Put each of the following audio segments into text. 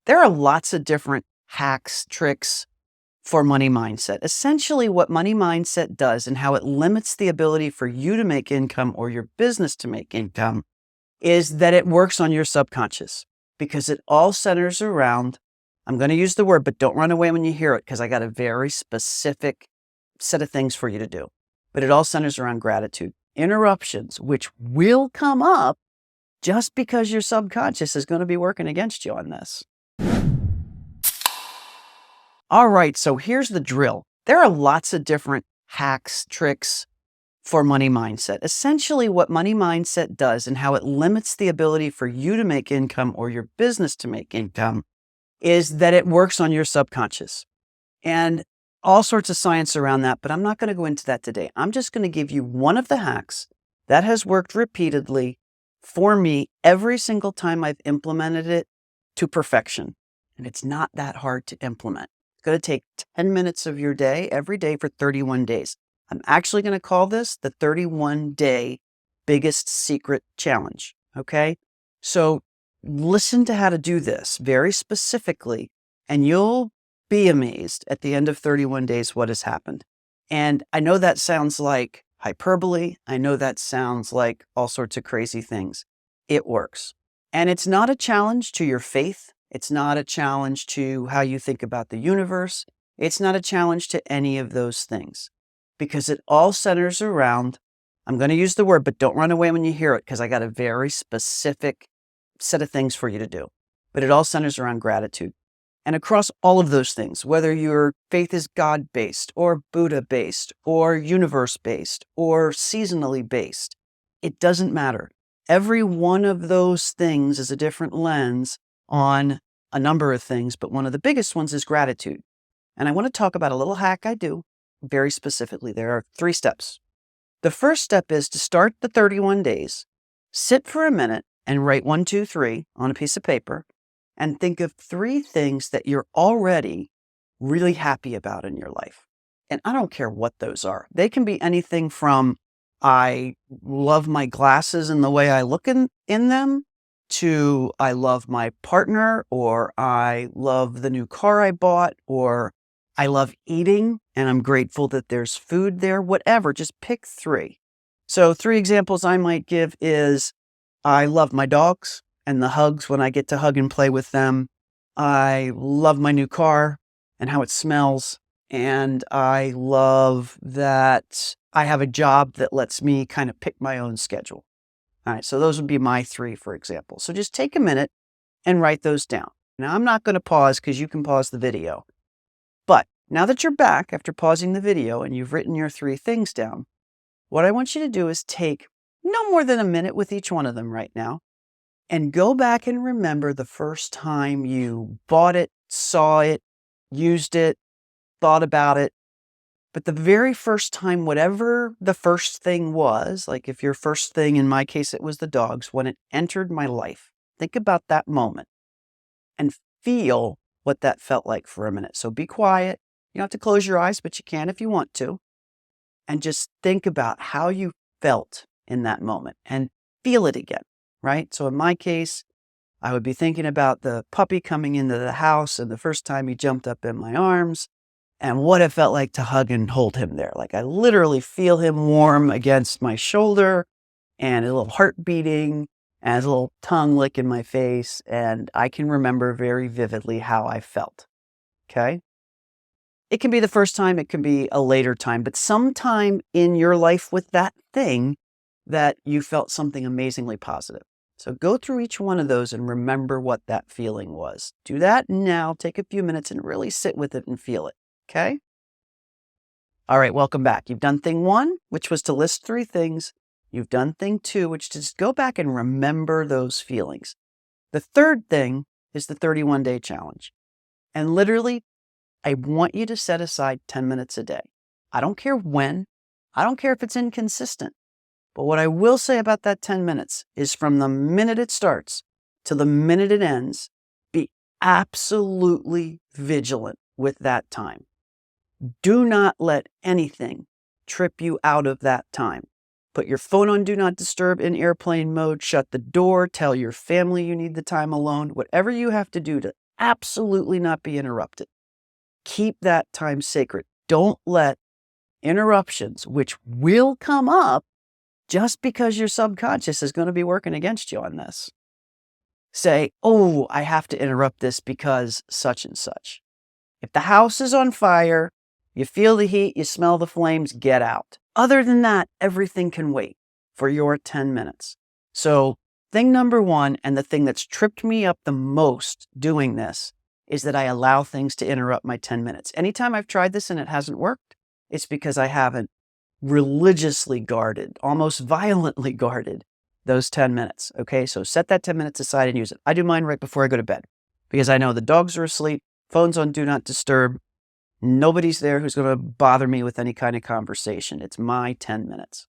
There are lots of different hacks, tricks for money mindset. Essentially, what money mindset does and how it limits the ability for you to make income or your business to make income is that it works on your subconscious because it all centers around, I'm going to use the word, but don't run away when you hear it because I got a very specific set of things for you to do. But it all centers around gratitude. Interruptions, which will come up just because your subconscious is going to be working against you on this. All right, so here's the drill. There are lots of different hacks, tricks for money mindset. Essentially, what money mindset does and how it limits the ability for you to make income or your business to make income is that it works on your subconscious. And all sorts of science around that, but I'm not going to go into that today. I'm just going to give you one of the hacks that has worked repeatedly for me every single time I've implemented it to perfection. And it's not that hard to implement. It's going to take 10 minutes of your day every day for 31 days. I'm actually going to call this the 31-day biggest secret challenge. Okay. So listen to how to do this very specifically, and you'll be amazed at the end of 31 days what has happened. And I know that sounds like hyperbole. I know that sounds like all sorts of crazy things. It works. And it's not a challenge to your faith. It's not a challenge to how you think about the universe. It's not a challenge to any of those things because it all centers around, I'm going to use the word, but don't run away when you hear it because I got a very specific set of things for you to do. But it all centers around gratitude. And across all of those things, whether your faith is God-based or Buddha-based or universe-based or seasonally based, it doesn't matter. Every one of those things is a different lens on a number of things, but one of the biggest ones is gratitude. And I want to talk about a little hack I do very specifically. There are 3 steps. The first step is to start the 31 days, sit for a minute and write 1, 2, 3 on a piece of paper and think of 3 things that you're already really happy about in your life. And I don't care what those are. They can be anything from I love my glasses and the way I look in them to I love my partner, or I love the new car I bought, or I love eating and I'm grateful that there's food there, whatever. Just pick 3. So 3 examples I might give is I love my dogs and the hugs when I get to hug and play with them. I love my new car and how it smells. And I love that I have a job that lets me kind of pick my own schedule. All right, so those would be my 3, for example. So just take a minute and write those down. Now, I'm not going to pause because you can pause the video. But now that you're back after pausing the video and you've written your 3 things down, what I want you to do is take no more than a minute with each one of them right now and go back and remember the first time you bought it, saw it, used it, thought about it. But the very first time, whatever the first thing was, like if your first thing, in my case, it was the dogs, when it entered my life, think about that moment and feel what that felt like for a minute. So be quiet. You don't have to close your eyes, but you can if you want to. And just think about how you felt in that moment and feel it again, right? So in my case, I would be thinking about the puppy coming into the house and the first time he jumped up in my arms and what it felt like to hug and hold him there. Like I literally feel him warm against my shoulder and a little heart beating and a little tongue licking my face. And I can remember very vividly how I felt. Okay. It can be the first time, it can be a later time, but sometime in your life with that thing that you felt something amazingly positive. So go through each one of those and remember what that feeling was. Do that now. Take a few minutes and really sit with it and feel it. Okay? All right, welcome back. You've done thing 1, which was to list 3 things. You've done thing 2, which is to go back and remember those feelings. The third thing is the 31-day challenge. And literally, I want you to set aside 10 minutes a day. I don't care when. I don't care if it's inconsistent. But what I will say about that 10 minutes is from the minute it starts to the minute it ends, be absolutely vigilant with that time. Do not let anything trip you out of that time. Put your phone on Do Not Disturb in airplane mode, shut the door, tell your family you need the time alone, whatever you have to do to absolutely not be interrupted. Keep that time sacred. Don't let interruptions, which will come up just because your subconscious is going to be working against you on this, say, oh, I have to interrupt this because such and such. If the house is on fire, you feel the heat, you smell the flames, get out. Other than that, everything can wait for your 10 minutes. So thing number one, and the thing that's tripped me up the most doing this, is that I allow things to interrupt my 10 minutes. Anytime I've tried this and it hasn't worked, it's because I haven't religiously guarded, almost violently guarded those 10 minutes. Okay, so set that 10 minutes aside and use it. I do mine right before I go to bed because I know the dogs are asleep, phone's on do not disturb, nobody's there who's going to bother me with any kind of conversation. It's my 10 minutes.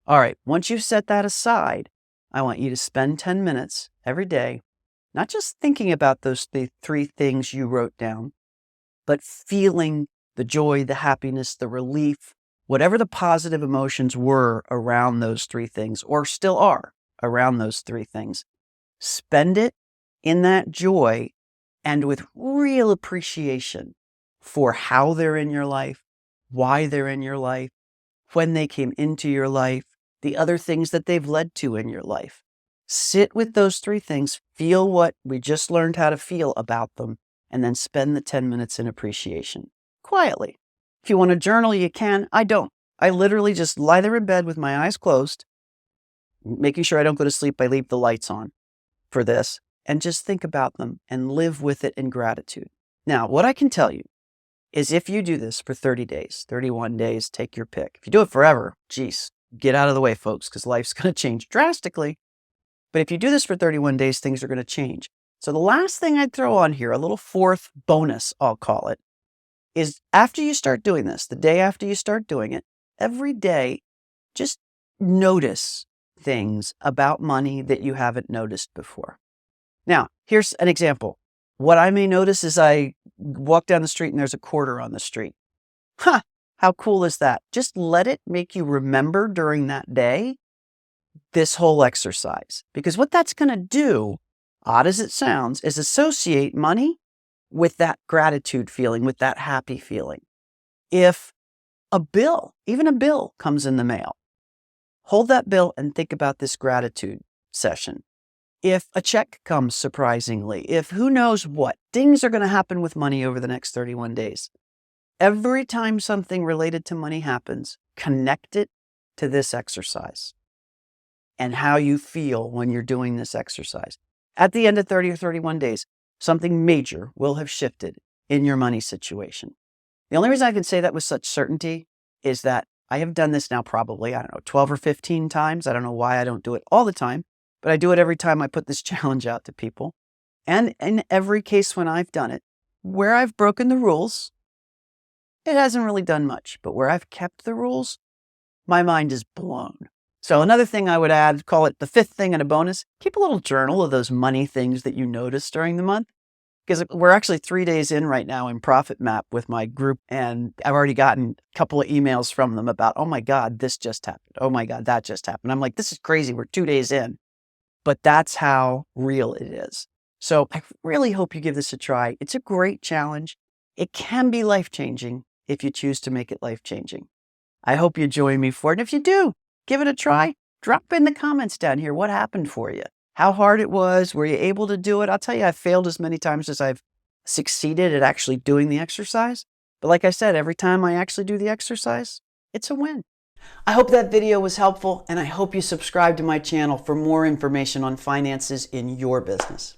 All right, once you've set that aside, I want you to spend 10 minutes every day, not just thinking about those three things you wrote down, but feeling the joy, the happiness, the relief, whatever the positive emotions were around those three things, or still are around those three things. Spend it in that joy and with real appreciation for how they're in your life, why they're in your life, when they came into your life, the other things that they've led to in your life. Sit with those three things, feel what we just learned how to feel about them, and then spend the 10 minutes in appreciation, quietly. If you want to journal, you can. I don't. I literally just lie there in bed with my eyes closed, making sure I don't go to sleep. I leave the lights on for this, and just think about them and live with it in gratitude. Now, what I can tell you is if you do this for 30 days, 31 days, take your pick. If you do it forever, geez, get out of the way, folks, because life's going to change drastically. But if you do this for 31 days, things are going to change. So the last thing I'd throw on here, a little fourth bonus, I'll call it, is after you start doing this, the day after you start doing it, every day, just notice things about money that you haven't noticed before. Now, here's an example. What I may notice is I walk down the street and there's a quarter on the street. How cool is that? Just let it make you remember during that day this whole exercise. Because what that's going to do, odd as it sounds, is associate money with that gratitude feeling, with that happy feeling. If a bill, even a bill, comes in the mail, hold that bill and think about this gratitude session. If a check comes surprisingly, if who knows what, things are going to happen with money over the next 31 days. Every time something related to money happens, connect it to this exercise and how you feel when you're doing this exercise. At the end of 30 or 31 days, something major will have shifted in your money situation. The only reason I can say that with such certainty is that I have done this now probably, 12 or 15 times. I don't know why I don't do it all the time, but I do it every time I put this challenge out to people. And in every case when I've done it, where I've broken the rules, it hasn't really done much. But where I've kept the rules, my mind is blown. So another thing I would add, call it the fifth thing and a bonus, keep a little journal of those money things that you notice during the month. Because we're actually 3 days in right now in Profit Map with my group, and I've already gotten a couple of emails from them about, oh my God, this just happened. Oh my God, that just happened. I'm like, this is crazy. We're 2 days in. But that's how real it is. So I really hope you give this a try. It's a great challenge. It can be life-changing if you choose to make it life-changing. I hope you join me for it. And if you do, give it a try. Drop in the comments down here what happened for you. How hard it was. Were you able to do it? I'll tell you, I've failed as many times as I've succeeded at actually doing the exercise. But like I said, every time I actually do the exercise, it's a win. I hope that video was helpful, and I hope you subscribe to my channel for more information on finances in your business.